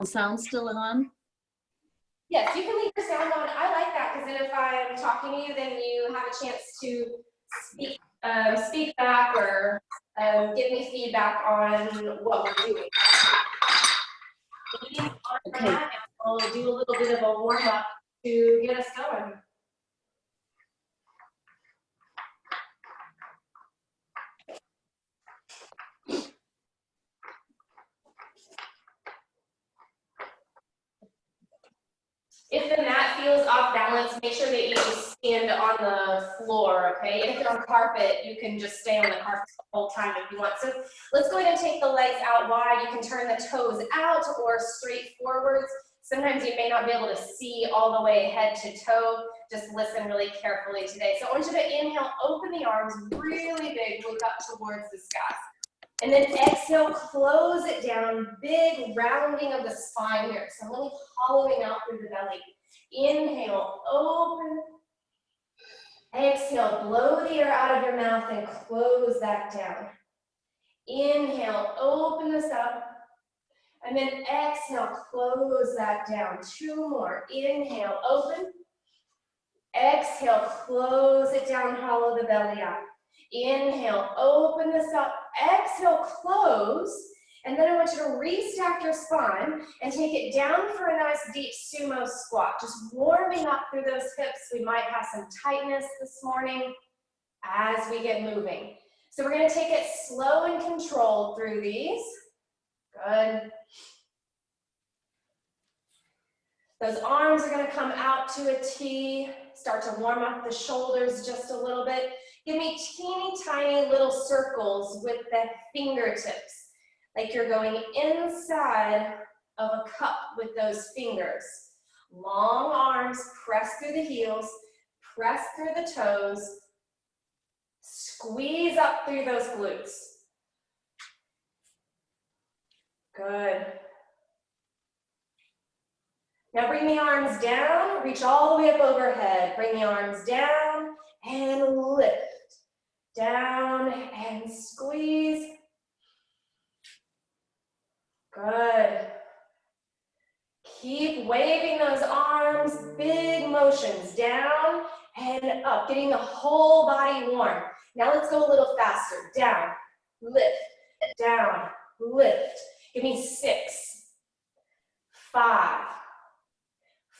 Sound still on? Yes, you can leave your sound on. I like that because then if I'm talking to you, then you have a chance to speak back or give me feedback on what we're doing. Okay. I'll do a little bit of a warm up to get us going. If the mat feels off balance, make sure that you stand on the floor, okay? If you're on carpet, you can just stay on the carpet the whole time if you want. So let's go ahead and take the legs out wide. You can turn the toes out or straight forwards. Sometimes you may not be able to see all the way head to toe. Just listen really carefully today. So I want you to inhale, open the arms really big, look up towards the sky. And then exhale, close it down, big rounding of the spine here. So really hollowing out through the belly. Inhale, open. Exhale, blow the air out of your mouth and close that down. Inhale, open this up. And then exhale, close that down. 2 more. Inhale, open. Exhale, close it down, hollow the belly out. Inhale, open this up. Exhale, close. And then I want you to restack your spine and take it down for a nice deep sumo squat. Just warming up through those hips. We might have some tightness this morning as we get moving. So we're going to take it slow and controlled through these. Good. Those arms are going to come out to a T. Start to warm up the shoulders just a little bit. Give me teeny tiny little circles with the fingertips, like you're going inside of a cup with those fingers. Long arms, press through the heels, press through the toes, squeeze up through those glutes. Good. Now bring the arms down, reach all the way up overhead. Bring the arms down and lift. Down and squeeze. Good. Keep waving those arms, big motions, down and up, getting the whole body warm. Now let's go a little faster. Down, lift, down, lift. Give me 6, 5,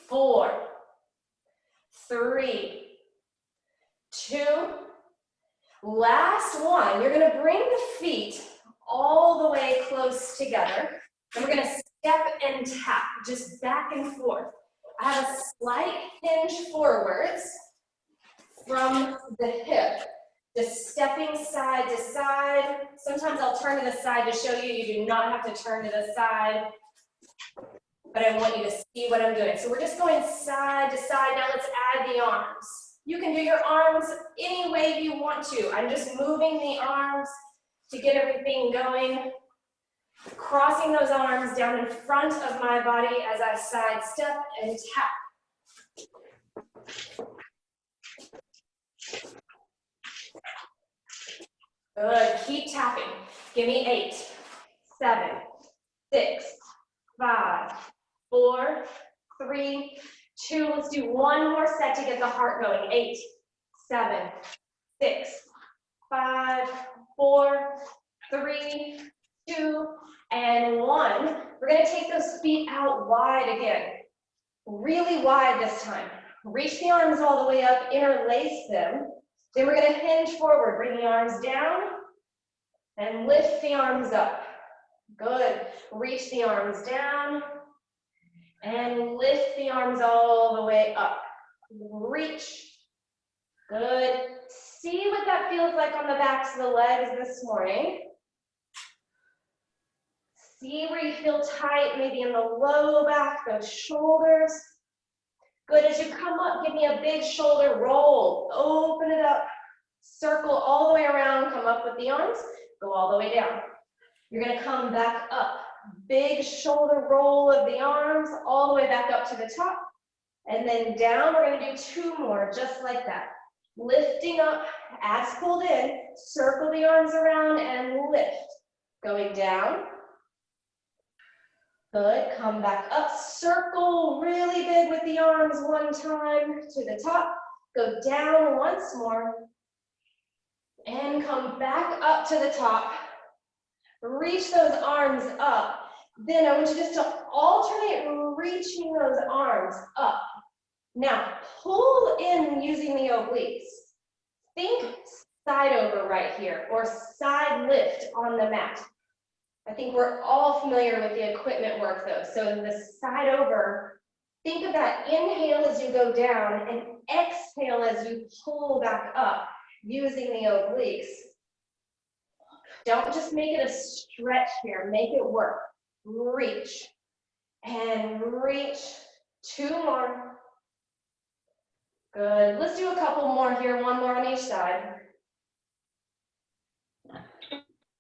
4, 3, 2, last one. You're going to bring the feet all the way close together. And we're going to step and tap, just back and forth. I have a slight hinge forwards from the hip, just stepping side to side. Sometimes I'll turn to the side to show you. You do not have to turn to the side, but I want you to see what I'm doing. So we're just going side to side. Now let's add the arms. You can do your arms any way you want to. I'm just moving the arms to get everything going. Crossing those arms down in front of my body as I sidestep and tap. Good, keep tapping. Give me 8, 7, 6, 5, 4, 3, 2. Let's do one more set to get the heart going. 8, 7, 6, 5, 4, 3, 2, and 1. We're going to take those feet out wide again. Really wide this time. Reach the arms all the way up, interlace them. Then we're going to hinge forward. Bring the arms down and lift the arms up. Good. Reach the arms down and lift the arms all the way up. Reach. Good. See what that feels like on the backs of the legs this morning. See where you feel tight, maybe in the low back, those shoulders. Good, as you come up, give me a big shoulder roll. Open it up, circle all the way around, come up with the arms, go all the way down. You're gonna come back up. Big shoulder roll of the arms, all the way back up to the top. And then down, we're gonna do 2 more, just like that. Lifting up, as pulled in, circle the arms around and lift. Going down. Good, come back up, circle really big with the arms one time to the top, go down once more, and come back up to the top. Reach those arms up. Then I want you just to alternate reaching those arms up. Now, pull in using the obliques. Think side over right here, or side lift on the mat. I think we're all familiar with the equipment work though. So in the side over, think of that inhale as you go down and exhale as you pull back up using the obliques. Don't just make it a stretch here, make it work. Reach and reach, 2 more. Good, let's do a couple more here, 1 more on each side.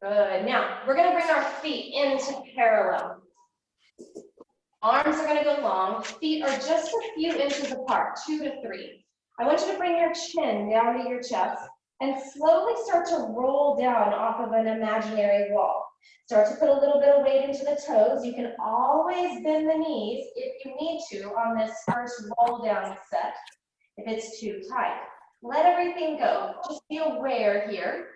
Good, now we're gonna bring our feet into parallel. Arms are gonna go long, feet are just a few inches apart, 2 to 3. I want you to bring your chin down to your chest and slowly start to roll down off of an imaginary wall. Start to put a little bit of weight into the toes. You can always bend the knees if you need to on this first roll down set, if it's too tight. Let everything go. Just be aware here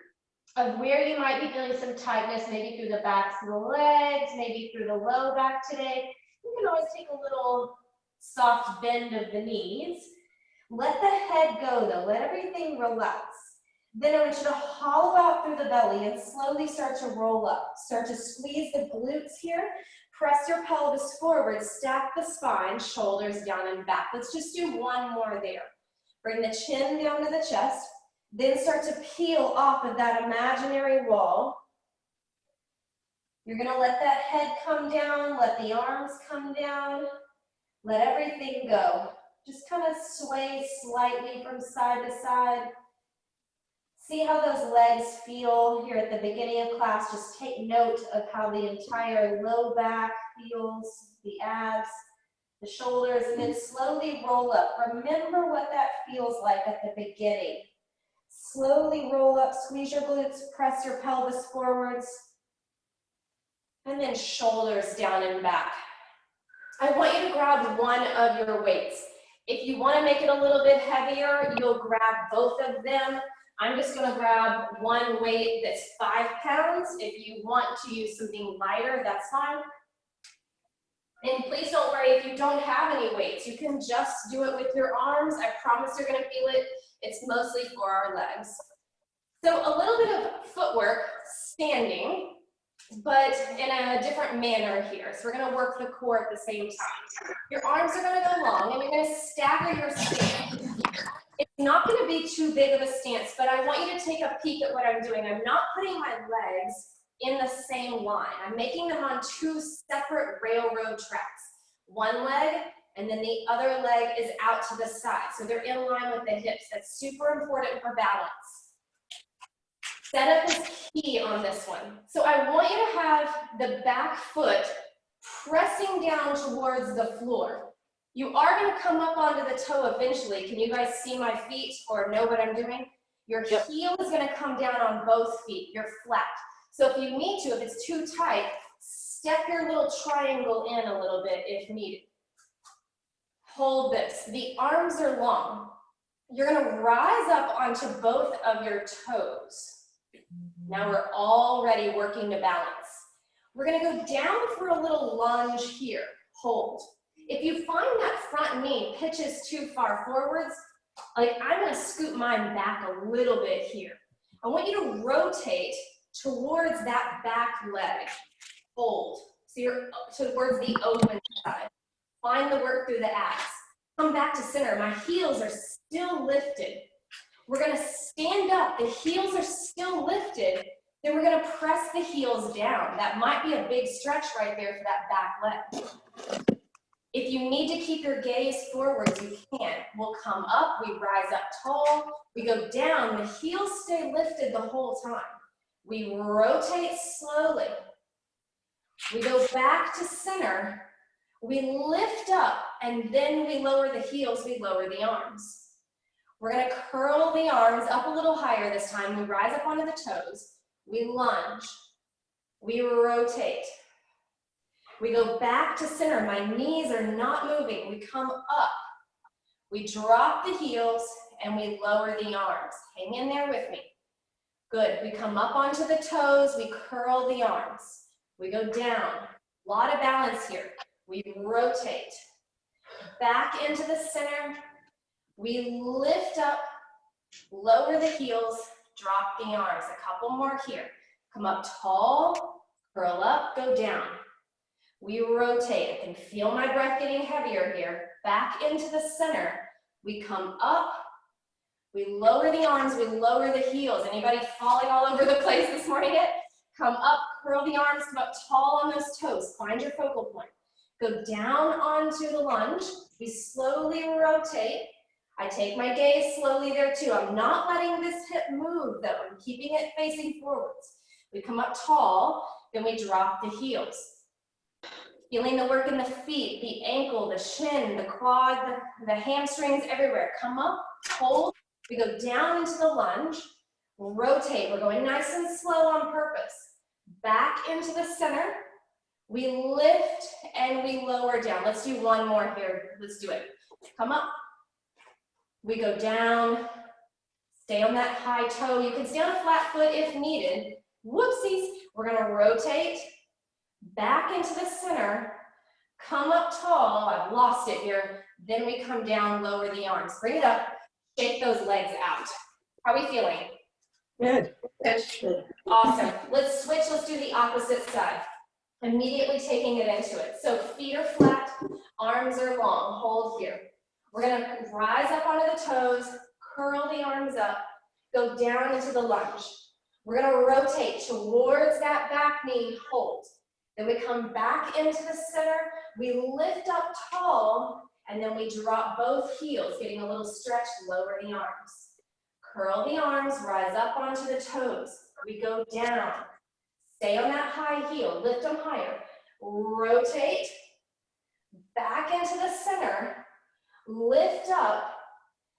of where you might be feeling some tightness, maybe through the backs of the legs, maybe through the low back today. You can always take a little soft bend of the knees. Let the head go though, let everything relax. Then I want you to hollow out through the belly and slowly start to roll up. Start to squeeze the glutes here. Press your pelvis forward, stack the spine, shoulders down and back. Let's just do 1 more there. Bring the chin down to the chest. Then start to peel off of that imaginary wall. You're gonna let that head come down, let the arms come down, let everything go. Just kind of sway slightly from side to side. See how those legs feel here at the beginning of class. Just take note of how the entire low back feels, the abs, the shoulders, and then slowly roll up. Remember what that feels like at the beginning. Slowly roll up, squeeze your glutes, press your pelvis forwards, and then shoulders down and back. I want you to grab one of your weights. If you want to make it a little bit heavier, you'll grab both of them. I'm just going to grab one weight that's 5 pounds. If you want to use something lighter, that's fine. And please don't worry if you don't have any weights. You can just do it with your arms. I promise you're going to feel it. It's mostly for our legs. So a little bit of footwork, standing, but in a different manner here. So we're going to work the core at the same time. Your arms are going to go long, and you're going to stagger your stance. It's not going to be too big of a stance, but I want you to take a peek at what I'm doing. I'm not putting my legs in the same line. I'm making them on 2 separate railroad tracks. One leg, and then the other leg is out to the side. So they're in line with the hips. That's super important for balance. Setup is key on this one. So I want you to have the back foot pressing down towards the floor. You are going to come up onto the toe eventually. Can you guys see my feet or know what I'm doing? Your heel is going to come down on both feet. You're flat. So if you need to, if it's too tight, step your little triangle in a little bit if needed. Hold this. The arms are long. You're going to rise up onto both of your toes. Now we're already working to balance. We're going to go down for a little lunge here. Hold. If you find that front knee pitches too far forwards, like I'm going to scoot mine back a little bit here. I want you to rotate towards that back leg. Hold. So you're towards the open side. Find the work through the abs. Come back to center. My heels are still lifted. We're going to stand up. The heels are still lifted. Then we're going to press the heels down. That might be a big stretch right there for that back leg. If you need to keep your gaze forwards, you can. We'll come up. We rise up tall. We go down. The heels stay lifted the whole time. We rotate slowly. We go back to center. We lift up, and then we lower the heels. We lower the arms. We're going to curl the arms up a little higher this time. We rise up onto the toes. We lunge. We rotate. We go back to center. My knees are not moving. We come up. We drop the heels and we lower the arms. Hang in there with me. Good. We come up onto the toes. We curl the arms. We go down. A lot of balance here. We rotate. Back into the center. We lift up, lower the heels, drop the arms. A couple more here. Come up tall, curl up, go down. We rotate. I can feel my breath getting heavier here. Back into the center. We come up, we lower the arms, we lower the heels. Anybody falling all over the place this morning yet? Come up, curl the arms, come up tall on those toes. Find your focal point. Go down onto the lunge. We slowly rotate. I take my gaze slowly there too. I'm not letting this hip move though. I'm keeping it facing forwards. We come up tall, then we drop the heels. Feeling the work in the feet, the ankle, the shin, the quad, the hamstrings, everywhere. Come up, hold. We go down into the lunge, rotate. We're going nice and slow on purpose. Back into the center. We lift and we lower down. Let's do one more here. Let's do it. Come up. We go down. Stay on that high toe. You can stay on a flat foot if needed. Whoopsies. We're going to rotate. Back into the center, come up tall, I've lost it here, then we come down, lower the arms, bring it up, shake those legs out. How are we feeling? Good. Good. Awesome. Let's switch, let's do the opposite side. Immediately taking it into it. So feet are flat, arms are long, hold here. We're gonna rise up onto the toes, curl the arms up, go down into the lunge. We're gonna rotate towards that back knee, hold. Then we come back into the center, we lift up tall, and then we drop both heels, getting a little stretch, lower the arms. Curl the arms, rise up onto the toes. We go down. Stay on that high heel, lift them higher. Rotate, back into the center, lift up,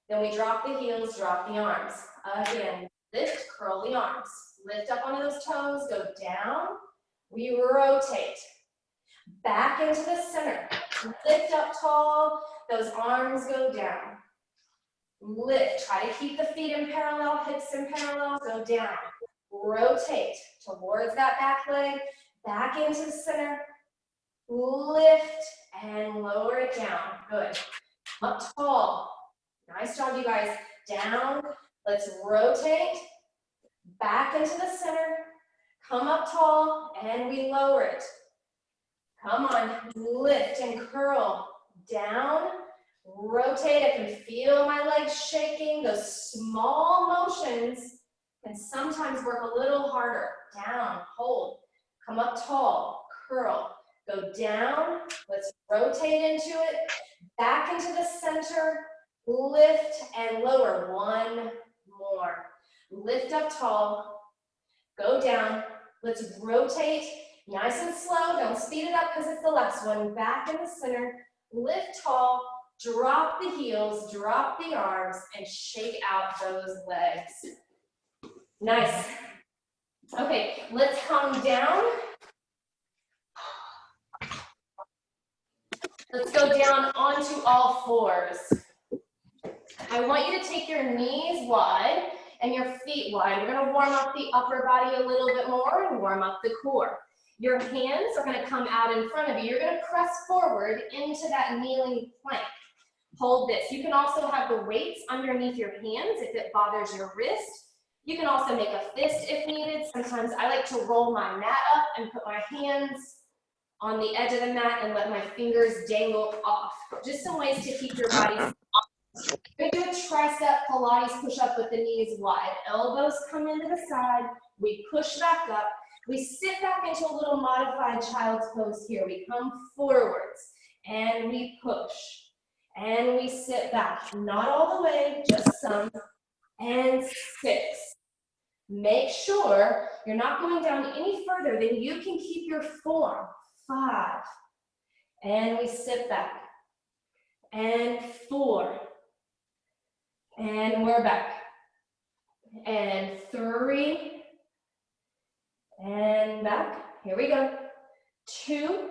then we drop the heels, drop the arms. Again, lift, curl the arms. Lift up onto those toes, go down. We rotate, back into the center, lift up tall, those arms go down. Lift, try to keep the feet in parallel, hips in parallel, go down. Rotate towards that back leg, back into the center, lift and lower it down, good. Up tall, nice job you guys, down, let's rotate, back into the center, come up tall, and we lower it. Come on, lift and curl, down, rotate. I can feel my legs shaking. Those small motions can sometimes work a little harder. Down, hold, come up tall, curl, go down. Let's rotate into it, back into the center, lift and lower. One more. Lift up tall, go down. Let's rotate, nice and slow. Don't speed it up because it's the last one. Back in the center, lift tall, drop the heels, drop the arms, and shake out those legs. Nice. Okay, let's come down. Let's go down onto all fours. I want you to take your knees wide and your feet wide. We're going to warm up the upper body a little bit more and warm up the core. Your hands are going to come out in front of you. You're going to press forward into that kneeling plank. Hold this. You can also have the weights underneath your hands if it bothers your wrist. You can also make a fist if needed. Sometimes I like to roll my mat up and put my hands on the edge of the mat and let my fingers dangle off. Just some ways to keep your body soft. We're going to do a tricep Pilates push-up with the knees wide. Elbows come into the side. We push back up. We sit back into a little modified child's pose here. We come forwards and we push. And we sit back. Not all the way, just some. And 6. Make sure you're not going down any further than you can keep your form. 5. And we sit back. And 4. And we're back. And 3. And back. Here we go. 2.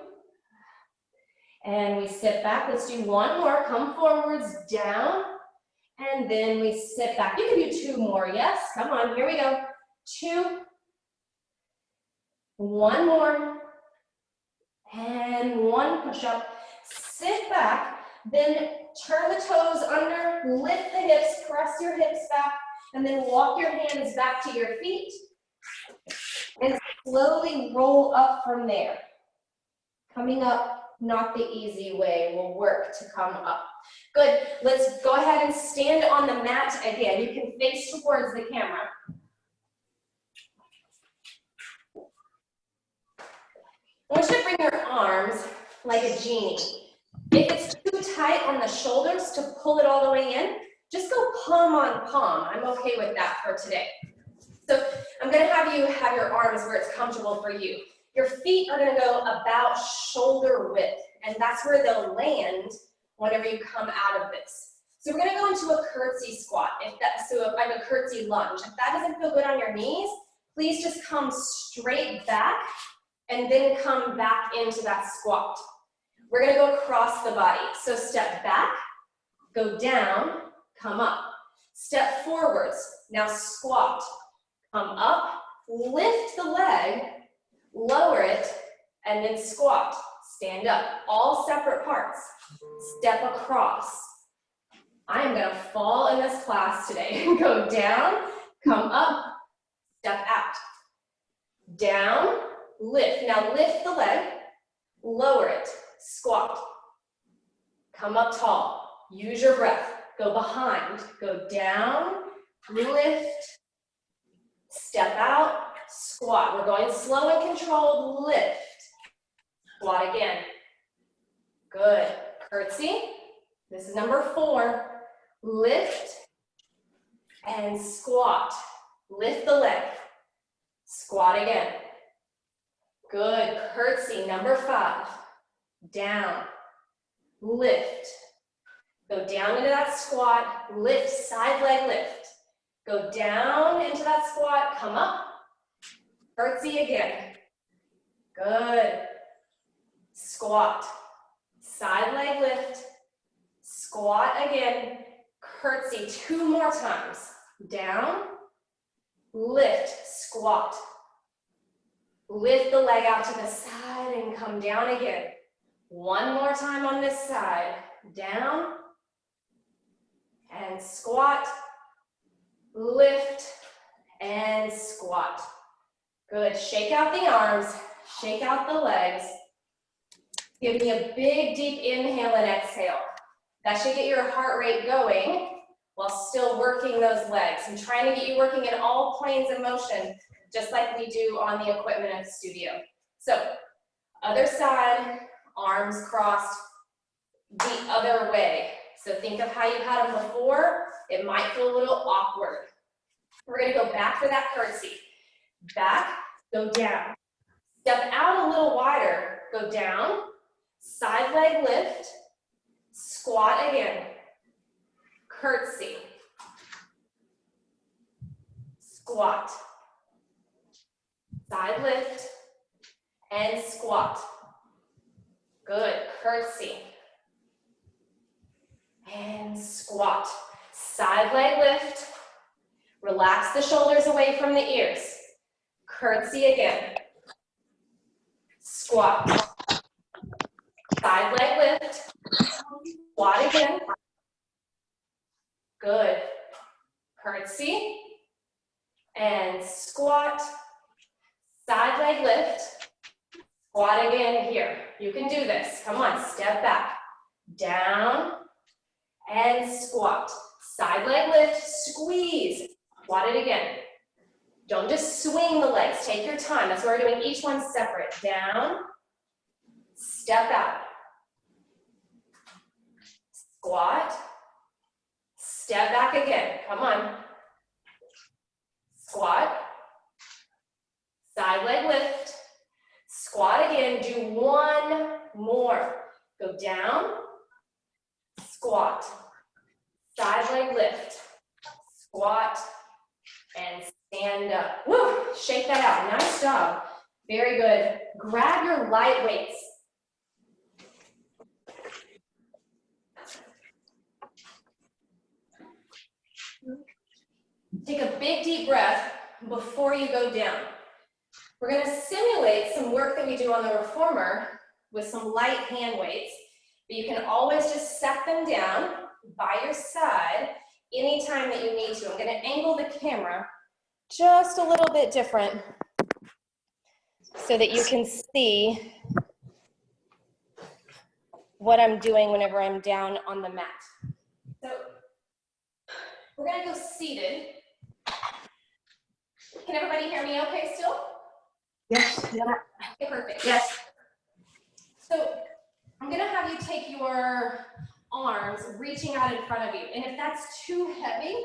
And we sit back. Let's do one more. Come forwards, down. And then we sit back. You can do two more. Yes, come on. Here we go. 2. One more. And 1 push-up. Sit back. Then turn the toes under. Lift the hips. Press your hips back. And then walk your hands back to your feet. And slowly roll up from there. Coming up, not the easy way. We'll work to come up. Good. Let's go ahead and stand on the mat again. You can face towards the camera. I want you to bring your arms like a genie. If it's too tight on the shoulders to pull it all the way in, just go palm on palm. I'm okay with that for today. So I'm going to have you have your arms where it's comfortable for you. Your feet are going to go about shoulder width, and that's where they'll land whenever you come out of this. So we're going to go into a curtsy squat. So like a curtsy lunge. If that doesn't feel good on your knees, please just come straight back and then come back into that squat. We're going to go across the body. So step back, go down, come up. Step forwards. Now squat. Come up, lift the leg, lower it, and then squat. Stand up. All separate parts. Step across. I am going to fall in this class today. Go down, come up, step out. Down, lift. Now lift the leg, lower it, squat. Come up tall. Use your breath. Go behind. Go down, lift, step out, squat. We're going slow and controlled. Lift. Squat again. Good. Curtsy. This is number 4. Lift and squat. Lift the leg. Squat again. Good. Curtsy. Number 5. Down. Lift. Go down into that squat. Lift. Side leg lift. Go down into that squat. Come up. Curtsy again. Good. Squat. Side leg lift. Squat again. Curtsy 2 more times. Down. Lift. Squat. Lift the leg out to the side and come down again. 1 more time on this side. Down. And squat. Lift. And squat. Good. Shake out the arms. Shake out the legs. Give me a big, deep inhale and exhale. That should get your heart rate going while still working those legs. I'm trying to get you working in all planes of motion, just like we do on the equipment at the studio. So, other side, arms crossed, the other way. So think of how you had them before. It might feel a little awkward. We're gonna go back for that curtsy. Back, go down. Step out a little wider, go down. Side leg lift, squat again, curtsy, squat, side lift, and squat. Good, curtsy, and squat. Side leg lift, relax the shoulders away from the ears. Curtsy again, squat. Side leg lift, squat again. Good. Curtsy and squat. Side leg lift, squat again here. You can do this. Come on, step back. Down and squat. Side leg lift, squeeze. Squat it again. Don't just swing the legs. Take your time. That's why we're doing each one separate. Down, step out. Squat, step back again, come on. Squat, side leg lift, squat again, do 1 more. Go down, squat, side leg lift, squat, and stand up. Woo, shake that out, nice job. Very good. Grab your light weights. big deep breath before you go down. We're going to simulate some work that we do on the reformer with some light hand weights, but you can always just set them down by your side anytime that you need to. I'm going to angle the camera just a little bit different so that you can see what I'm doing whenever I'm down on the mat. So we're going to go seated. Can everybody hear me okay still? Yes. Yeah. Okay, perfect. Yes. So I'm going to have you take your arms reaching out in front of you. And if that's too heavy,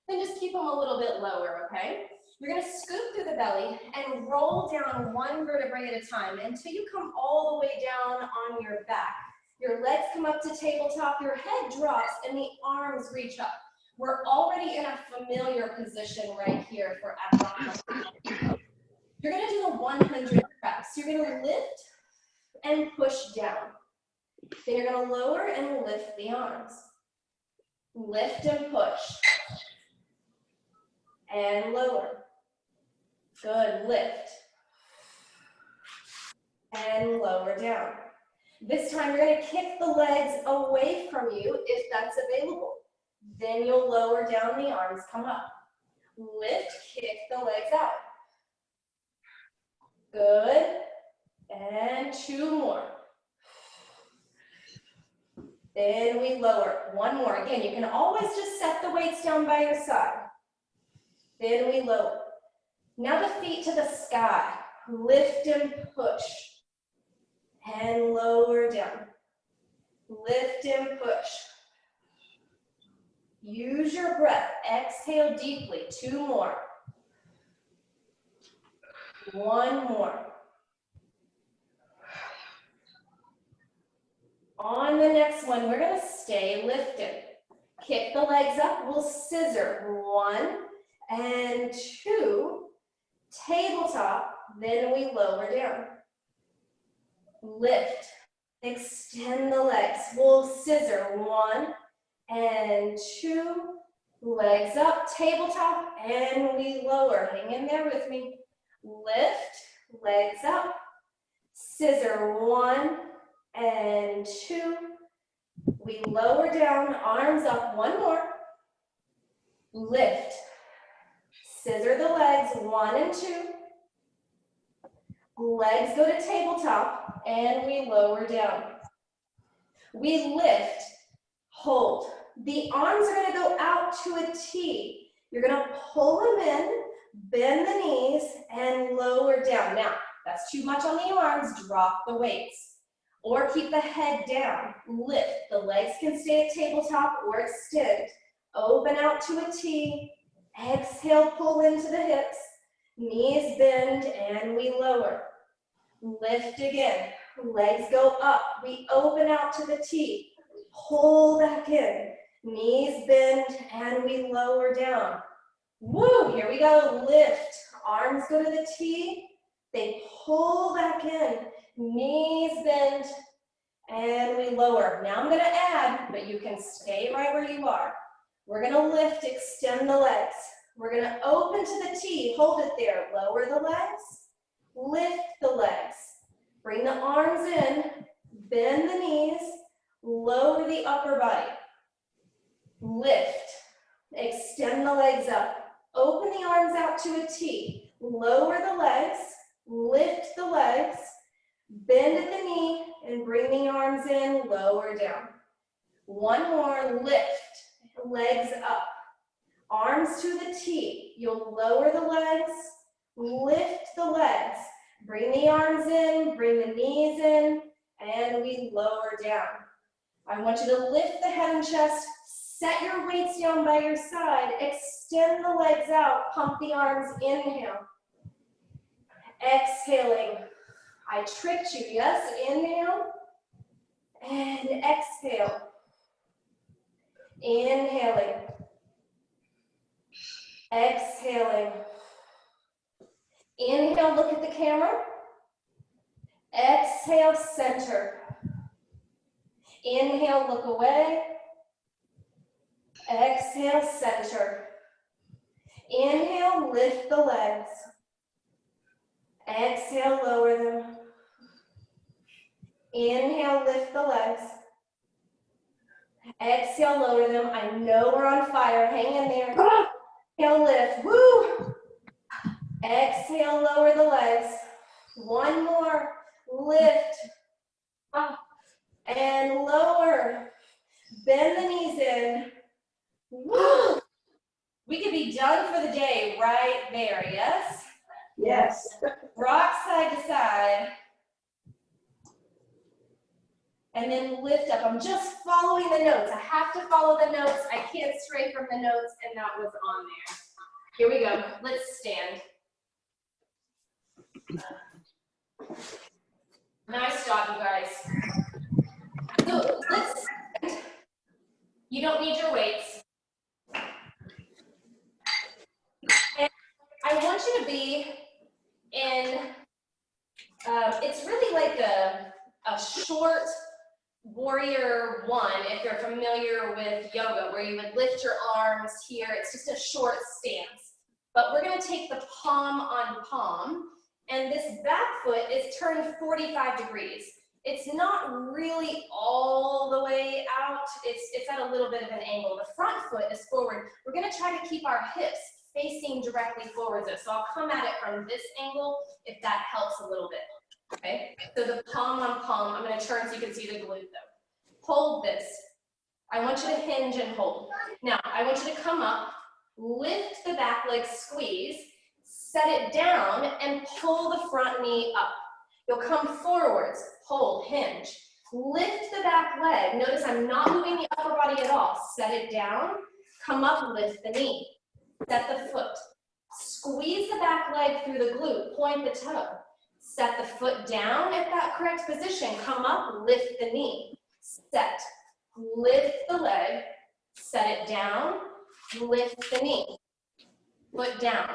then just keep them a little bit lower, okay? You're going to scoop through the belly and roll down one vertebrae at a time until you come all the way down on your back. Your legs come up to tabletop, your head drops, and the arms reach up. We're already in a familiar position right here for abdominal. You're going to do the 100 reps. You're going to lift and push down. Then you're going to lower and lift the arms. Lift and push. And lower. Good, lift. And lower down. This time you're going to kick the legs away from you if that's available. Then you'll lower down the arms, come up. Lift, kick the legs out. Good. And 2 more. Then we lower. 1 more. Again, you can always just set the weights down by your side. Then we lower. Now the feet to the sky. Lift and push. And lower down. Lift and push. Use your breath. Exhale deeply. 2 more. 1 more. On the next one, we're going to stay lifted. Kick the legs up. We'll scissor. 1 and 2. Tabletop. Then we lower down. Lift. Extend the legs. We'll scissor. 1 and 2. Legs up. Tabletop. And we lower. Hang in there with me. Lift. Legs up. Scissor. 1 and 2. We lower down. Arms up. 1 more. Lift. Scissor the legs. 1 and 2. Legs go to tabletop, and we lower down. We lift, hold. The arms are going to go out to a T. You're going to pull them in, bend the knees, and lower down. Now, that's too much on the arms. Drop the weights. Or keep the head down. Lift. The legs can stay at tabletop or extend. Open out to a T. Exhale, pull into the hips. Knees bend, and we lower. Lift again. Legs go up. We open out to the T. Pull back in. Knees bend, and we lower down. Woo! Here we go. Lift. Arms go to the T. They pull back in. Knees bend, and we lower. Now I'm going to add, but you can stay right where you are. We're going to lift, extend the legs. We're going to open to the T. Hold it there. Lower the legs. Lift the legs. Bring the arms in. Bend the knees. Lower the upper body. Lift. Extend the legs up. Open the arms out to a T. Lower the legs. Lift the legs. Bend at the knee and bring the arms in. Lower down. 1 more. Lift. Legs up. Arms to the T. You'll lower the legs. Lift the legs. Bring the arms in. Bring the knees in. And we lower down. I want you to lift the head and chest. Set your weights down by your side. Extend the legs out. Pump the arms. Inhale. Exhaling. I tricked you. Yes. Inhale. And exhale. Inhaling. Exhaling. Inhale, look at the camera. Exhale, center. Inhale, look away. Exhale, center. Inhale, lift the legs. Exhale, lower them. Inhale, lift the legs. Exhale, lower them. I know we're on fire. Hang in there. Inhale, lift. Woo! Exhale, lower the legs. One more. Lift. And lower. Bend the knees in. Woo! We could be done for the day right there, yes? Yes. Rock side to side. And then lift up. I'm just following the notes. I have to follow the notes. I can't stray from the notes, and that was on there. Here we go. Let's stand. Nice job, you guys. So let's stand. You don't need your weights. And I want you to be in, it's really like a short warrior one, if you're familiar with yoga, where you would lift your arms here. It's just a short stance. But we're gonna take the palm on palm, and this back foot is turned 45 degrees. It's not really all the way out. It's at a little bit of an angle. The front foot is forward. We're gonna try to keep our hips facing directly forwards. So I'll come at it from this angle if that helps a little bit. Okay, so the palm on palm, I'm going to turn so you can see the glute though. Hold this. I want you to hinge and hold. Now, I want you to come up, lift the back leg, squeeze, set it down, and pull the front knee up. You'll come forwards, hold, hinge. Lift the back leg. Notice I'm not moving the upper body at all. Set it down, come up, lift the knee. Set the foot. Squeeze the back leg through the glute, point the toe. Set the foot down at that correct position. Come up, lift the knee. Set, lift the leg, set it down, lift the knee. Foot down,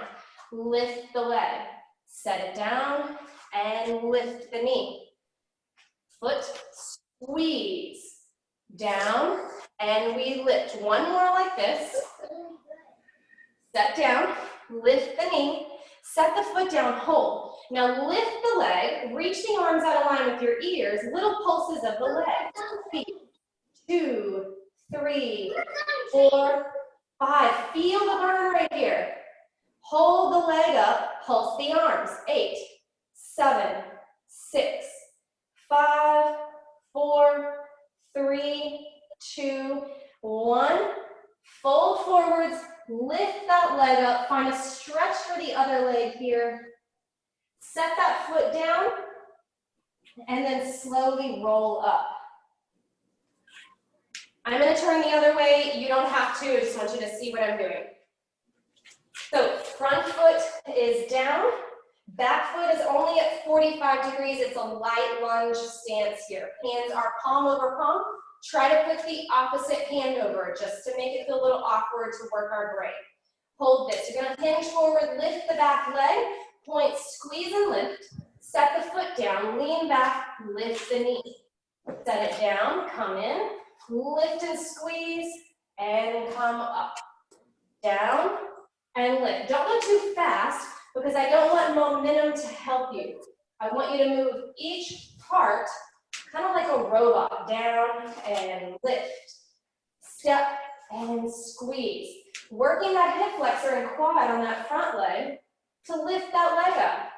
lift the leg, set it down, and lift the knee. Foot, squeeze, down, and we lift. One more like this. Set down, lift the knee, set the foot down, hold. Now lift the leg, reach the arms out of line with your ears, little pulses of the leg. 2, 3, 4, 5. Feel the burn right here. Hold the leg up, pulse the arms. 8, 7, 6, 5, 4, 3, 2, 1. Fold forwards, lift that leg up, find a stretch for the other leg here. Set that foot down, and then slowly roll up. I'm going to turn the other way. You don't have to. I just want you to see what I'm doing. So front foot is down. Back foot is only at 45 degrees. It's a light lunge stance here. Hands are palm over palm. Try to put the opposite hand over it just to make it feel a little awkward to work our brain. Hold this. You're going to hinge forward, lift the back leg, point, squeeze and lift. Set the foot down, lean back, lift the knee. Set it down, come in, lift and squeeze, and come up. Down and lift. Don't go too fast because I don't want momentum to help you. I want you to move each part kind of like a robot. Down and lift. Step and squeeze. Working that hip flexor and quad on that front leg to lift that leg up.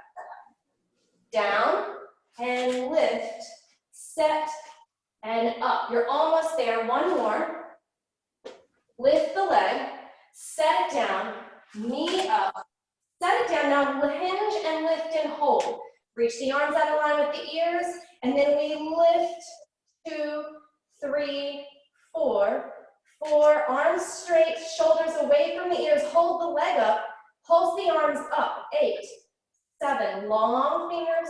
Down and lift, set and up. You're almost there. One more. Lift the leg, set it down, knee up, set it down. Now hinge and lift and hold. Reach the arms out of line with the ears, and then we lift. 2, 3, 4. 4, arms straight, shoulders away from the ears. Hold the leg up, pulse the arms up. 8, 7, long fingers.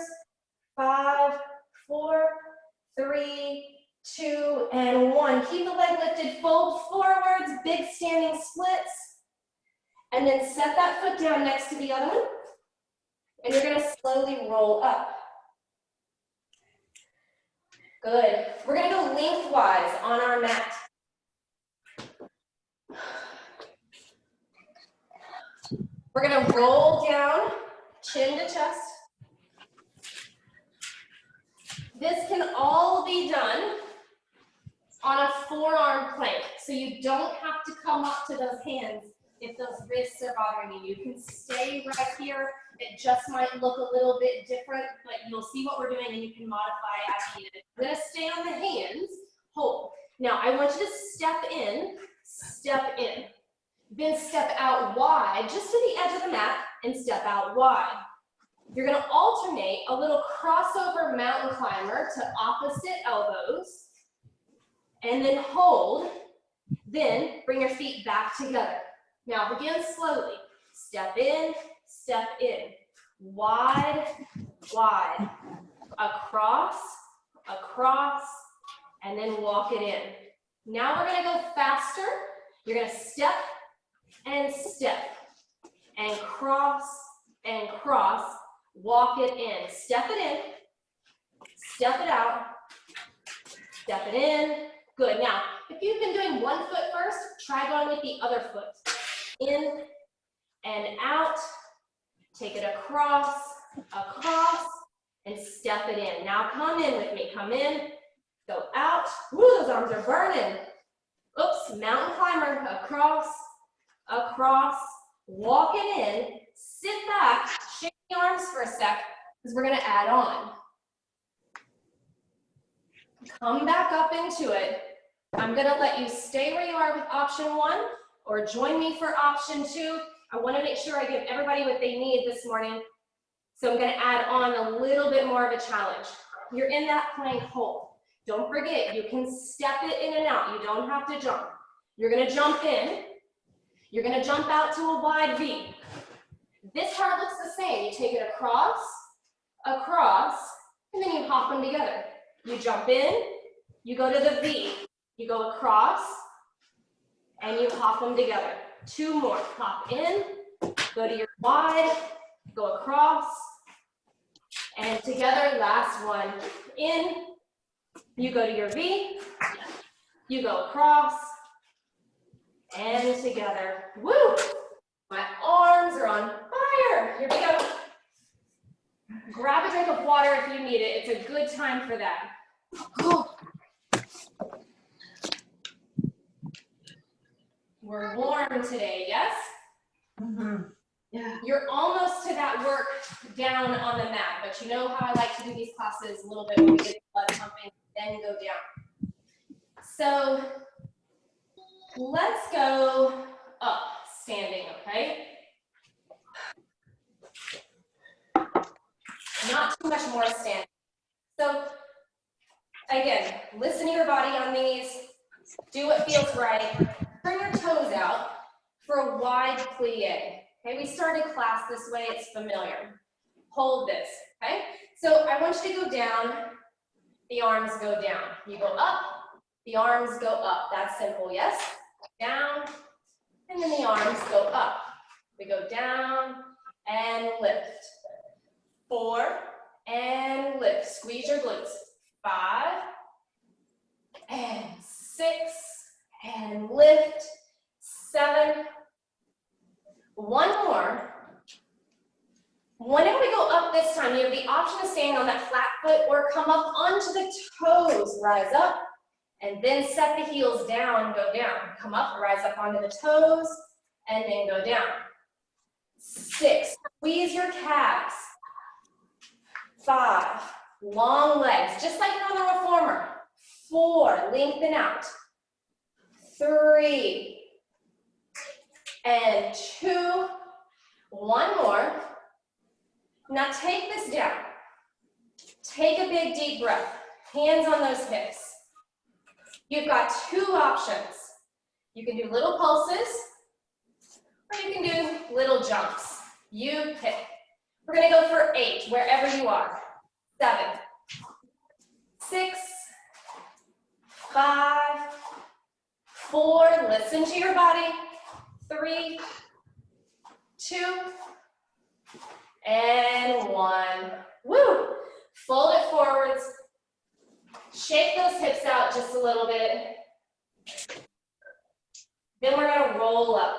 5, 4, 3, 2, and 1. Keep the leg lifted, fold forwards, big standing splits. And then set that foot down next to the other one. And you're gonna slowly roll up. Good. We're gonna go lengthwise on our mat. We're gonna roll down, chin to chest. This can all be done on a forearm plank, so you don't have to come up to those hands if those wrists are bothering you. You can stay right here. It just might look a little bit different, but you'll see what we're doing and you can modify as needed. We're gonna stay on the hands, hold. Now I want you to step in, then step out wide, just to the edge of the mat, and step out wide. You're gonna alternate a little crossover mountain climber to opposite elbows, and then hold, then bring your feet back together. Now begin slowly. Step in, wide, wide, across, and then walk it in. Now we're gonna go faster. You're gonna step, and cross, walk it in. Step it in, step it out, step it in. Good. Now, if you've been doing one foot first, try going with the other foot. In and out. Take it across, and step it in. Now come in with me. Come in, go out. Woo, those arms are burning. Oops, mountain climber, across, walk it in, sit back, shake the arms for a sec, because we're gonna add on. Come back up into it. I'm gonna let you stay where you are with option 1, or join me for option 2. I wanna make sure I give everybody what they need this morning. So I'm gonna add on a little bit more of a challenge. You're in that plank hold. Don't forget, you can step it in and out. You don't have to jump. You're gonna jump in. You're gonna jump out to a wide V. This part looks the same. You take it across, and then you hop them together. You jump in, you go to the V. You go across, and you hop them together. 2 more. Hop in, go to your wide, go across, and together. Last one. In, you go to your V, you go across, and together. Woo! My arms are on fire. Here we go. Grab a drink of water if you need it. It's a good time for that. We're warm today, yes? Mm-hmm. Yeah. You're almost to that work down on the mat, but you know how I like to do these classes a little bit when we get blood pumping, then go down. So let's go up, standing, okay? Not too much more standing. So again, listen to your body on these, do what feels right. Turn your toes out for a wide plie. Okay, we started class this way, it's familiar. Hold this, okay? So I want you to go down, the arms go down. You go up, the arms go up. That's simple, yes? Down, and then the arms go up. We go down and lift. 4, and lift. Squeeze your glutes. 5, and 6, and lift. 7. One more. Whenever we go up this time, you have the option of staying on that flat foot or come up onto the toes. Rise up, and then set the heels down, go down. Come up, rise up onto the toes, and then go down. 6, squeeze your calves. 5, long legs, just like you're on the reformer. 4, lengthen out. 3, and 2, one more. Now take this down. Take a big deep breath. Hands on those hips. You've got 2 options. You can do little pulses, or you can do little jumps. You pick. We're gonna go for 8, wherever you are. 7, 6, 5, 4, listen to your body. 3, 2, and 1. Woo! Fold it forwards. Shake those hips out just a little bit. Then we're gonna roll up.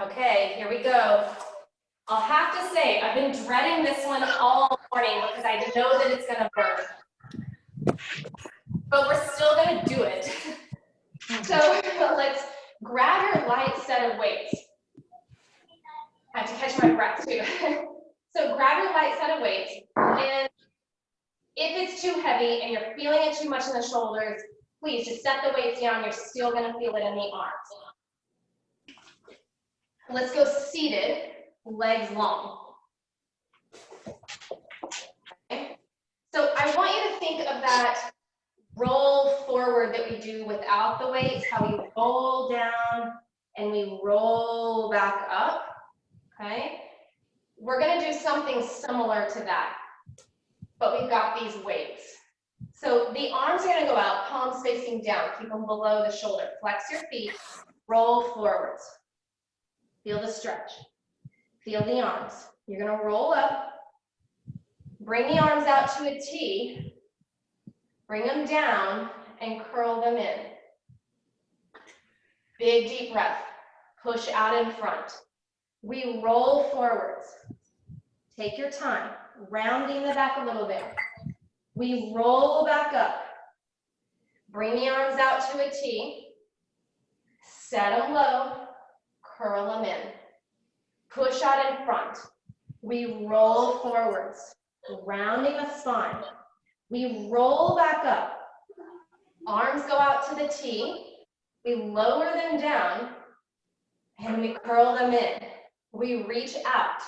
Okay, here we go. I'll have to say, I've been dreading this one all morning because I know that it's gonna burn. But we're still gonna do it. So let's grab your light set of weights. I have to catch my breath too. So grab your light set of weights, and if it's too heavy and you're feeling it too much in the shoulders, please just set the weights down. You're still gonna feel it in the arms. Let's go seated, legs long. Okay. So I want you to think of that roll forward that we do without the weights, how we roll down and we roll back up, okay? We're gonna do something similar to that, but we've got these weights. So the arms are gonna go out, palms facing down, keep them below the shoulder. Flex your feet, roll forwards. Feel the stretch, feel the arms. You're gonna roll up, bring the arms out to a T, bring them down and curl them in. Big deep breath, push out in front. We roll forwards. Take your time, rounding the back a little bit. We roll back up. Bring the arms out to a T. Set them low, curl them in. Push out in front. We roll forwards, rounding the spine. We roll back up. Arms go out to the T. We lower them down, and we curl them in. We reach out.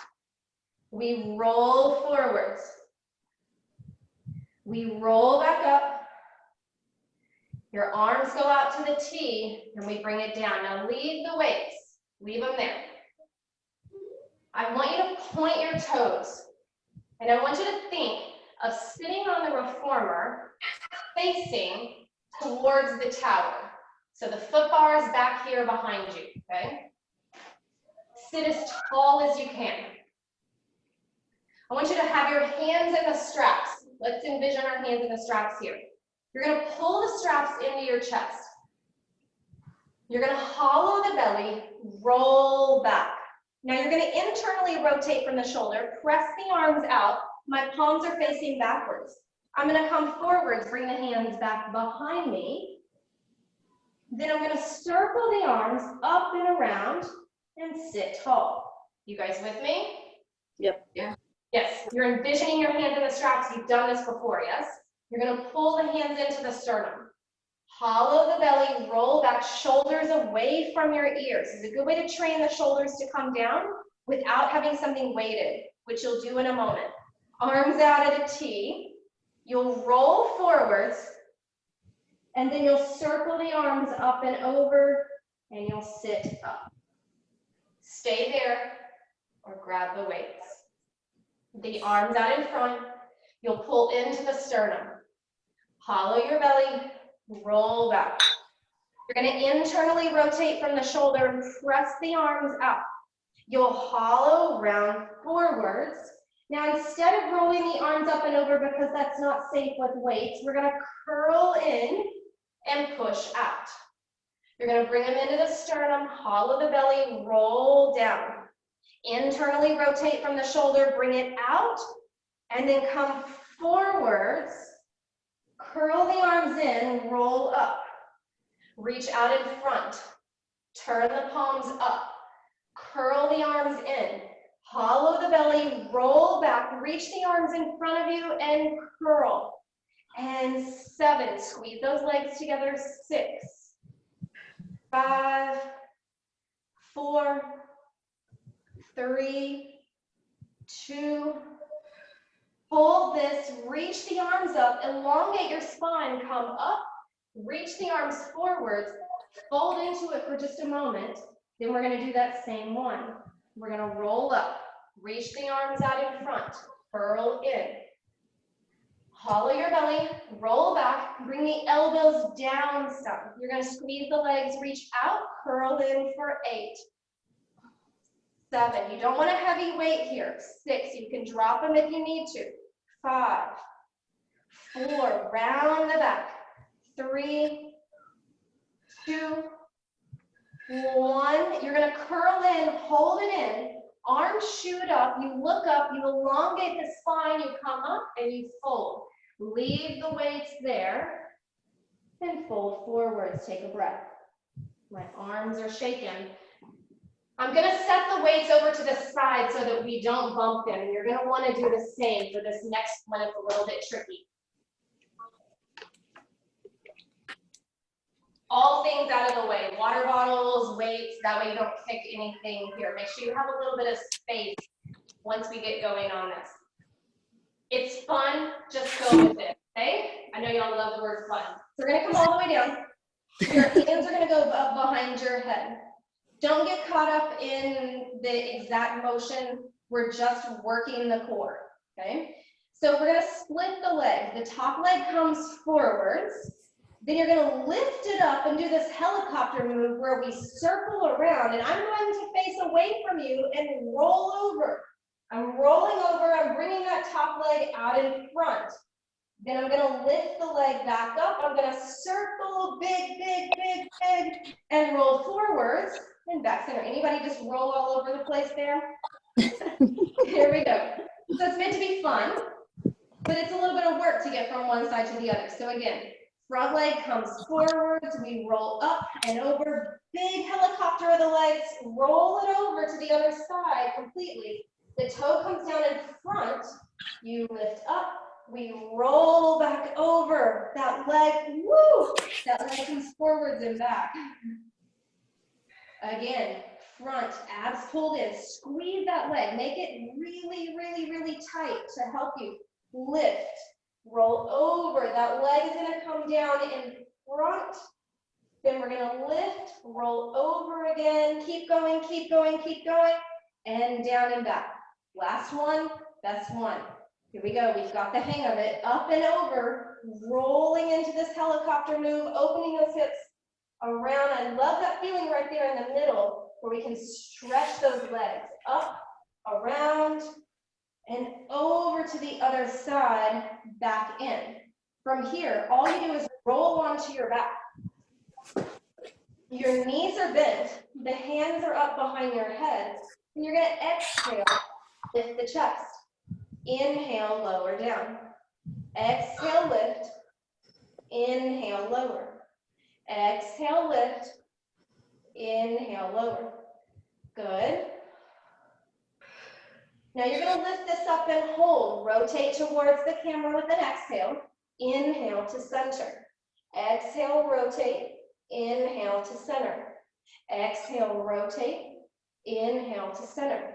We roll forwards. We roll back up. Your arms go out to the T, and we bring it down. Now leave the weights. Leave them there. I want you to point your toes, and I want you to think of sitting on the reformer facing towards the tower. So the foot bar is back here behind you, okay? Sit as tall as you can. I want you to have your hands in the straps. Let's envision our hands in the straps here. You're gonna pull the straps into your chest. You're gonna hollow the belly, roll back. Now you're gonna internally rotate from the shoulder, press the arms out. My palms are facing backwards. I'm gonna come forwards, bring the hands back behind me. Then I'm gonna circle the arms up and around and sit tall. You guys with me? Yep. Yeah. Yes, you're envisioning your hands in the straps. You've done this before, yes? You're gonna pull the hands into the sternum. Hollow the belly, roll back, shoulders away from your ears. This is a good way to train the shoulders to come down without having something weighted, which you'll do in a moment. Arms out at a T. You'll roll forwards, and then you'll circle the arms up and over, and you'll sit up. Stay there, or grab the weights. The arms out in front, you'll pull into the sternum. Hollow your belly, roll back. You're gonna internally rotate from the shoulder and press the arms out. You'll hollow round forwards. Now, instead of rolling the arms up and over because that's not safe with weights, we're gonna curl in and push out. You're gonna bring them into the sternum, hollow the belly, roll down. Internally rotate from the shoulder, bring it out, and then come forwards, curl the arms in, roll up. Reach out in front, turn the palms up, curl the arms in, hollow the belly, roll back, reach the arms in front of you and curl. And 7, squeeze those legs together, 6, 5, 4, 3, 2, hold this, reach the arms up, elongate your spine, come up, reach the arms forwards, fold into it for just a moment. Then we're gonna do that same one. We're gonna roll up, reach the arms out in front, curl in. Hollow your belly, roll back, bring the elbows down some. You're gonna squeeze the legs, reach out, curl in for 8. 7, you don't want a heavy weight here. 6, you can drop them if you need to. 5, 4, round the back. 3, 2, 1, you're gonna curl in, hold it in, arms shoot up, you look up, you elongate the spine, you come up and you fold. Leave the weights there and fold forwards, take a breath. My arms are shaking. I'm gonna set the weights over to the side so that we don't bump them. And you're gonna wanna do the same for this next one. It's a little bit tricky. All things out of the way, water bottles, weights, that way you don't kick anything here. Make sure you have a little bit of space once we get going on this. It's fun, just go with it, okay? I know y'all love the word fun. So we're gonna come all the way down. Your hands are gonna go up behind your head. Don't get caught up in the exact motion. We're just working the core, okay? So we're gonna split the leg. The top leg comes forwards. Then you're gonna lift it up and do this helicopter move where we circle around, and I'm going to face away from you and roll over. I'm rolling over, I'm bringing that top leg out in front. Then I'm gonna lift the leg back up. I'm gonna circle big, big, big, big, and roll forwards and back center. Anybody just roll all over the place there? Here we go. So it's meant to be fun, but it's a little bit of work to get from one side to the other. So again, front leg comes forwards, we roll up and over, big helicopter of the legs, roll it over to the other side completely. The toe comes down in front, you lift up, we roll back over, that leg, woo, that leg comes forwards and back. Again, front, abs pulled in, squeeze that leg, make it really, really, really tight to help you lift. Roll over, that leg is gonna come down in front. Then we're gonna lift, roll over again, keep going, keep going, keep going, and down and back. Last one, best one. Here we go, we've got the hang of it. Up and over, rolling into this helicopter move, opening those hips around. I love that feeling right there in the middle where we can stretch those legs up, around, and over to the other side, back in. From here, all you do is roll onto your back. Your knees are bent, the hands are up behind your head, and you're gonna exhale, lift the chest. Inhale, lower down. Exhale, lift. Inhale, lower. Exhale, lift. Inhale, lower. Good. Now you're going to lift this up and hold. Rotate towards the camera with an exhale. Inhale to center. Exhale, rotate. Inhale to center. Exhale, rotate. Inhale to center.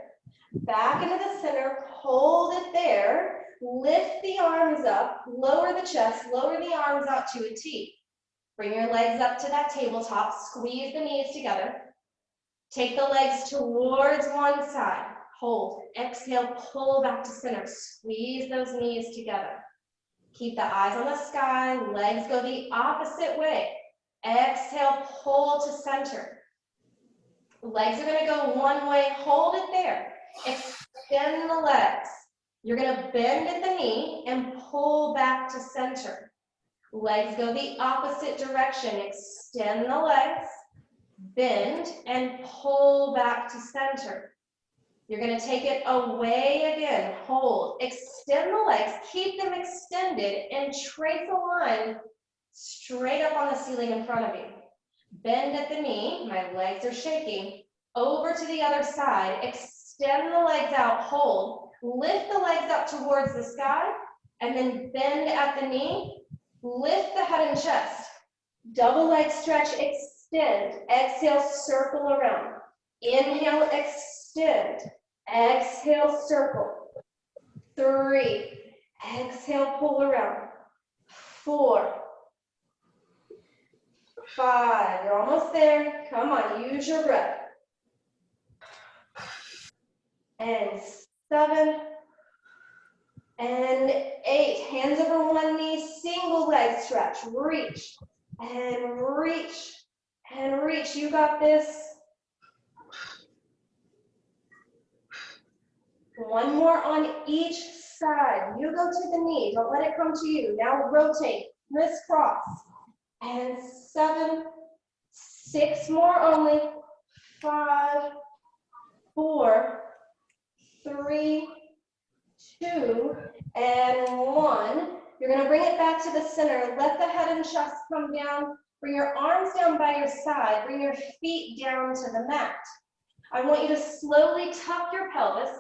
Back into the center. Hold it there. Lift the arms up. Lower the chest. Lower the arms out to a T. Bring your legs up to that tabletop. Squeeze the knees together. Take the legs towards one side. Hold. Exhale, pull back to center. Squeeze those knees together. Keep the eyes on the sky. Legs go the opposite way. Exhale, pull to center. Legs are going to go one way. Hold it there. Extend the legs. You're going to bend at the knee and pull back to center. Legs go the opposite direction. Extend the legs, bend, and pull back to center. You're going to take it away again. Hold. Extend the legs. Keep them extended and trace a line straight up on the ceiling in front of you. Bend at the knee. My legs are shaking. Over to the other side. Extend the legs out. Hold. Lift the legs up towards the sky and then bend at the knee. Lift the head and chest. Double leg stretch. Extend. Exhale, circle around. Inhale, extend. Exhale, circle. 3. Exhale, pull around. 4. 5. You're almost there. Come on, use your breath. And 7. And 8. Hands over one knee, single leg stretch. Reach and reach and reach. You got this. One more on each side. You go to the knee. Don't let it come to you. Now rotate, crisscross. And 7, 6 more only. 5, 4, 3, 2, and 1. You're going to bring it back to the center. Let the head and chest come down. Bring your arms down by your side. Bring your feet down to the mat. I want you to slowly tuck your pelvis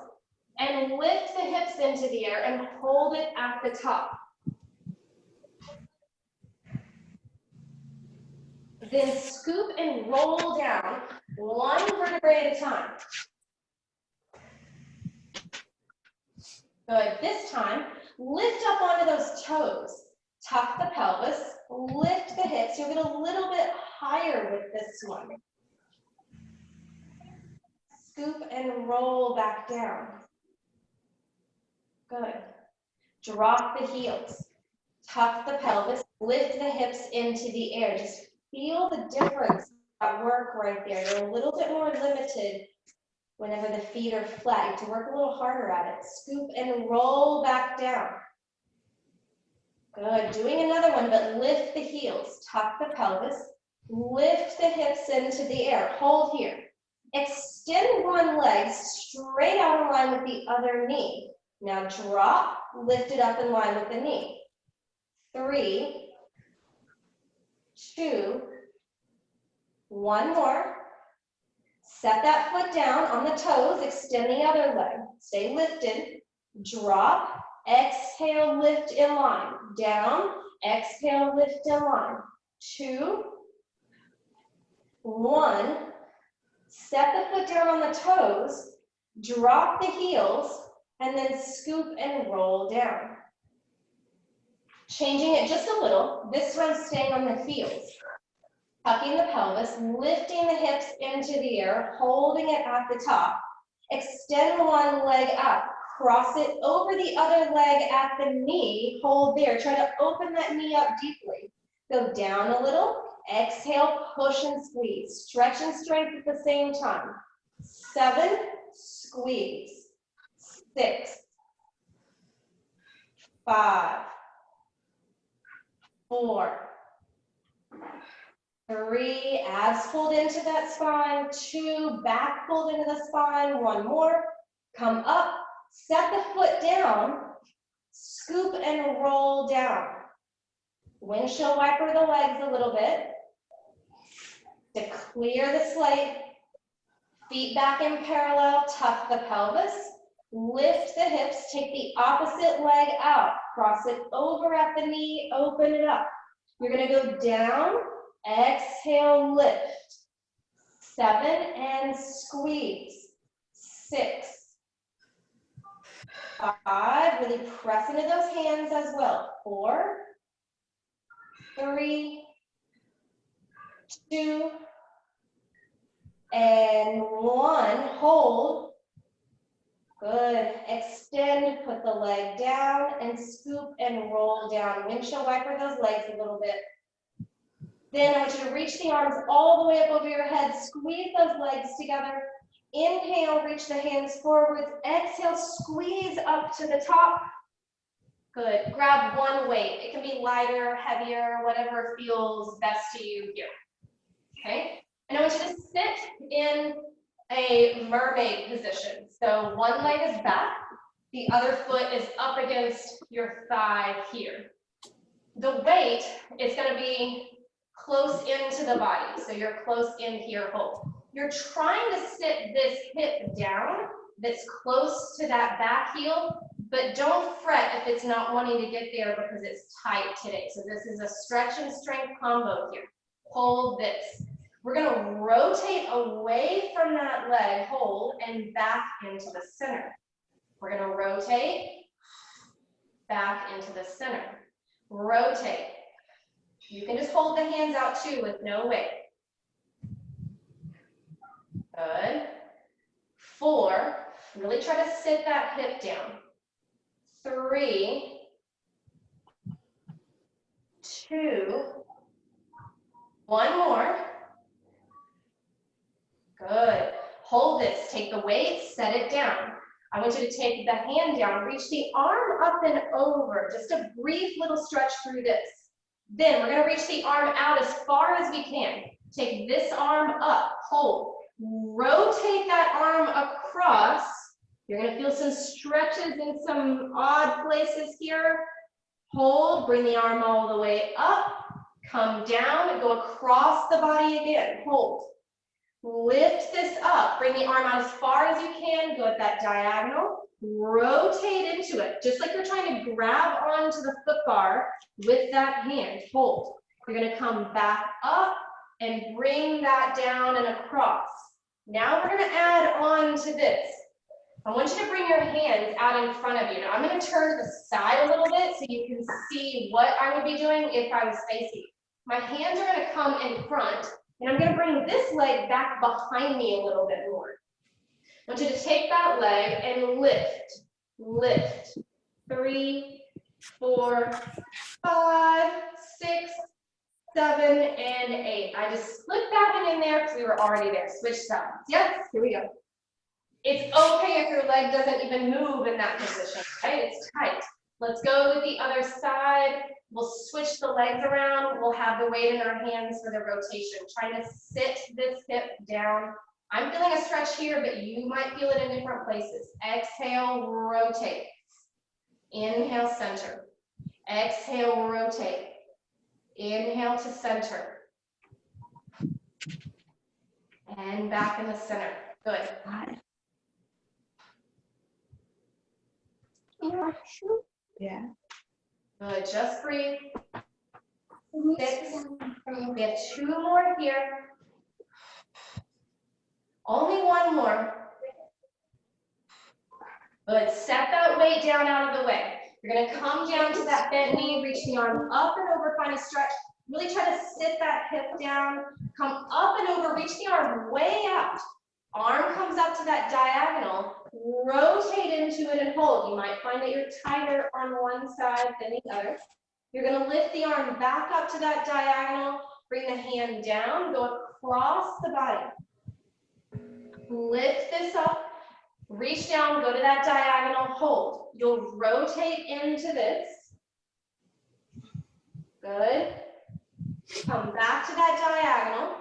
and lift the hips into the air and hold it at the top. Then scoop and roll down, one vertebrae at a time. Good. This time, lift up onto those toes. Tuck the pelvis, lift the hips. You'll get a little bit higher with this one. Scoop and roll back down. Good. Drop the heels. Tuck the pelvis, lift the hips into the air. Just feel the difference at work right there. You're a little bit more limited whenever the feet are flat. You have to work a little harder at it. Scoop and roll back down. Good. Doing another one, but lift the heels. Tuck the pelvis. Lift the hips into the air. Hold here. Extend one leg straight out in line with the other knee. Now drop, lift it up in line with the knee. 3, 2, 1 more. Set that foot down on the toes, extend the other leg. Stay lifted. Drop, exhale, lift in line. Down, exhale, lift in line. 2, 1. Set the foot down on the toes, drop the heels, and then scoop and roll down. Changing it just a little, this time staying on the heels. Tucking the pelvis, lifting the hips into the air, holding it at the top. Extend one leg up, cross it over the other leg at the knee, hold there. Try to open that knee up deeply. Go down a little, exhale, push and squeeze. Stretch and strength at the same time. 7, squeeze. 6, 5, 4, 3, abs pulled into that spine. 2, back pulled into the spine. 1 more. Come up, set the foot down, scoop and roll down. Windshield wiper the legs a little bit to clear the slate. Feet back in parallel, tuck the pelvis, lift the hips, take the opposite leg out, cross it over at the knee, open it up. You're gonna go down, exhale, lift. 7 and squeeze. 6, 5, really press into those hands as well. 4, 3, 2, and 1. Hold. Good. Extend, put the leg down, and scoop and roll down. Windshield wiper those legs a little bit. Then I want you to reach the arms all the way up over your head. Squeeze those legs together. Inhale, reach the hands forwards. Exhale, squeeze up to the top. Good. Grab one weight. It can be lighter, heavier, whatever feels best to you here. Okay? And I want you to sit in a mermaid position. So one leg is back, the other foot is up against your thigh here. The weight is going to be close into the body. So you're close in here, hold. You're trying to sit this hip down that's close to that back heel, but don't fret if it's not wanting to get there because it's tight today. So this is a stretch and strength combo here. Hold this. We're going to rotate away from that leg, hold, and back into the center. We're going to rotate, back into the center. Rotate. You can just hold the hands out too with no weight. Good. 4, really try to sit that hip down. 3, 2, 1 more. Good. Hold this. Take the weight, set it down. I want you to take the hand down, reach the arm up and over. Just a brief little stretch through this. Then we're gonna reach the arm out as far as we can. Take this arm up, hold. Rotate that arm across. You're gonna feel some stretches in some odd places here. Hold, bring the arm all the way up, come down, go across the body again, hold. Lift this up, bring the arm out as far as you can, go at that diagonal, rotate into it, just like you're trying to grab onto the foot bar with that hand, hold. You're gonna come back up and bring that down and across. Now we're gonna add on to this. I want you to bring your hands out in front of you. Now I'm going to turn to the side a little bit so you can see what I would be doing if I was facing. My hands are going to come in front, and I'm going to bring this leg back behind me a little bit more. I want you to take that leg and lift, lift. 3, 4, 5, 6, 7, and 8. I just slipped that one in there because we were already there. Switch sides. Yes, here we go. It's okay if your leg doesn't even move in that position, right? It's tight. Let's go with the other side. We'll switch the legs around. We'll have the weight in our hands for the rotation. Trying to sit this hip down. I'm feeling a stretch here, but you might feel it in different places. Exhale, rotate. Inhale, center. Exhale, rotate. Inhale to center. And back in the center. Good. Yeah. Good, just breathe. 6, we have 2 more here. Only 1 more. Good, set that weight down out of the way. You're gonna come down to that bent knee, reach the arm up and over, find a stretch. Really try to sit that hip down, come up and over, reach the arm way out. Arm comes up to that diagonal, rotate into it and hold. You might find that you're tighter on one side than the other. You're gonna lift the arm back up to that diagonal, bring the hand down, go across the body. Lift this up, reach down, go to that diagonal, hold. You'll rotate into this. Good. Come back to that diagonal,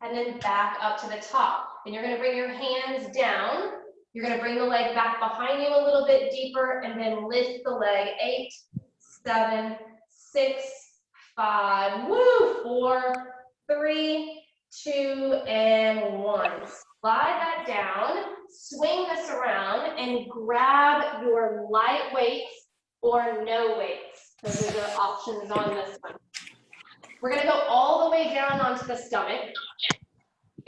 and then back up to the top. And you're gonna bring your hands down. You're gonna bring the leg back behind you a little bit deeper, and then lift the leg. 8, 7, 6, 5, woo, 4, 3, 2, and 1. Slide that down, swing this around, and grab your light weights or no weights. Those are the options on this one. We're gonna go all the way down onto the stomach.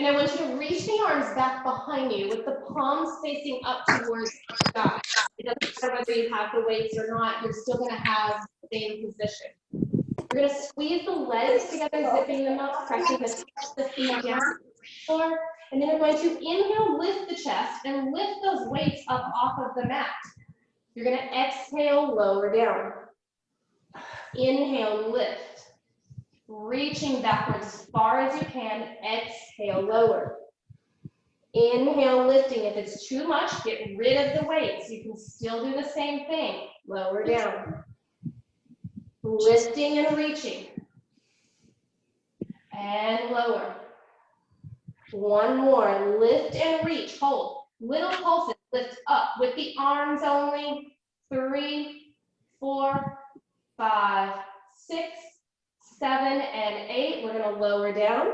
And I want you to reach the arms back behind you with the palms facing up towards the sky. It doesn't matter whether you have the weights or not, you're still gonna have the same position. You're gonna squeeze the legs together, zipping them up, pressing the feet down, and then you're going to inhale, lift the chest, and lift those weights up off of the mat. You're gonna exhale, lower down. Inhale, lift. Reaching backwards as far as you can, exhale, lower. Inhale, lifting. If it's too much, get rid of the weights. You can still do the same thing. Lower down. Lifting and reaching. And lower. 1 more. Lift and reach. Hold. Little pulses. Lift up with the arms only. 3, 4, 5, 6, 7, and 8. We're going to lower down.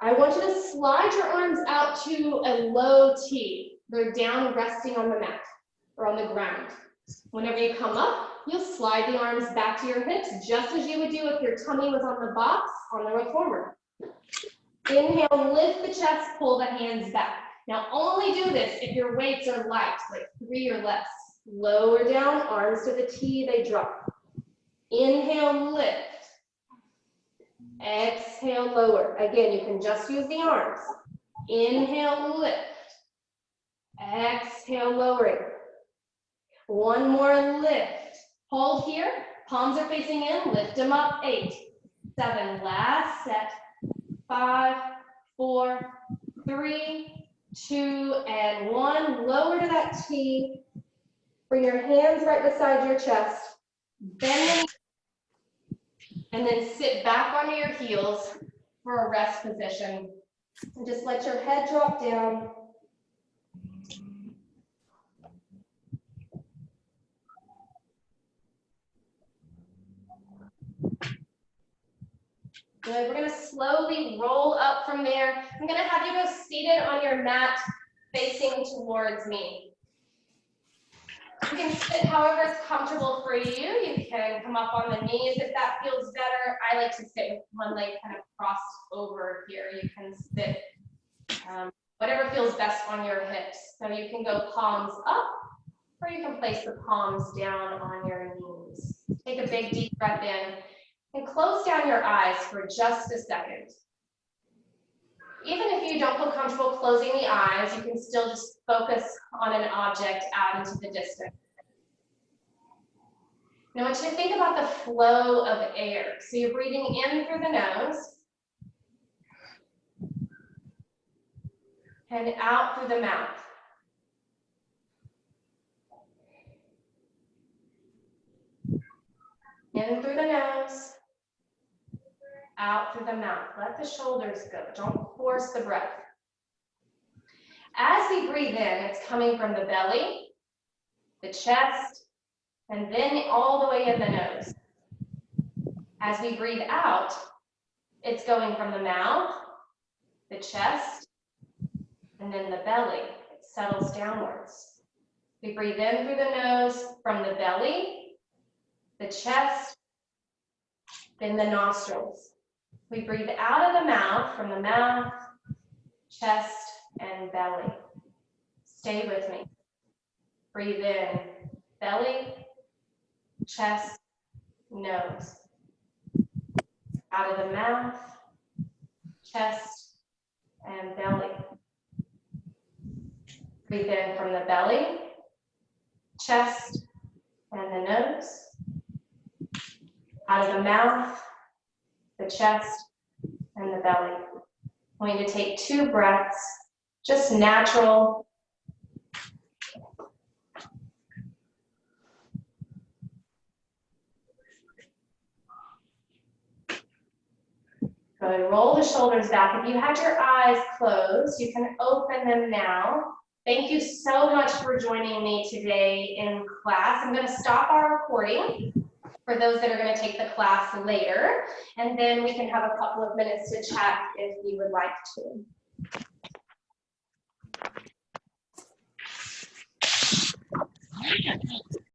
I want you to slide your arms out to a low T. They're down resting on the mat or on the ground. Whenever you come up, you'll slide the arms back to your hips just as you would do if your tummy was on the box on the reformer. Inhale, lift the chest, pull the hands back. Now only do this if your weights are light, like 3 or less. Lower down, arms to the T, they drop. Inhale, lift. Exhale, lower. Again, you can just use the arms. Inhale, lift. Exhale, lowering. 1 more, lift. Hold here. Palms are facing in. Lift them up. 8, 7. Last set. 5, 4, 3, 2, and 1. Lower to that T. Bring your hands right beside your chest. Bend the And then sit back onto your heels for a rest position. And just let your head drop down. Good. We're going to slowly roll up from there. I'm going to have you go seated on your mat facing towards me. You can sit however is comfortable for you. You can come up on the knees if that feels better. I like to sit with one leg kind of crossed over here. You can sit whatever feels best on your hips. So you can go palms up, or you can place the palms down on your knees. Take a big deep breath in and close down your eyes for just a second. Even if you don't feel comfortable closing the eyes, you can still just focus on an object out into the distance. Now I want you to think about the flow of air. So you're breathing in through the nose and out through the mouth. In through the nose, out through the mouth. Let the shoulders go. Don't force the breath. As we breathe in, it's coming from the belly, the chest, and then all the way in the nose. As we breathe out, it's going from the mouth, the chest, and then the belly. It settles downwards. We breathe in through the nose, from the belly, the chest, then the nostrils. We breathe out of the mouth, from the mouth, chest, and belly. Stay with me. Breathe in, belly, chest, nose. Out of the mouth, chest, and belly. Breathe in from the belly, chest, and the nose. Out of the mouth, the chest, and the belly. I'm going to take 2 breaths, just natural. Good. Roll the shoulders back. If you had your eyes closed, you can open them now. Thank you so much for joining me today in class. I'm going to stop our recording for those that are going to take the class later, and then we can have a couple of minutes to chat if you would like to.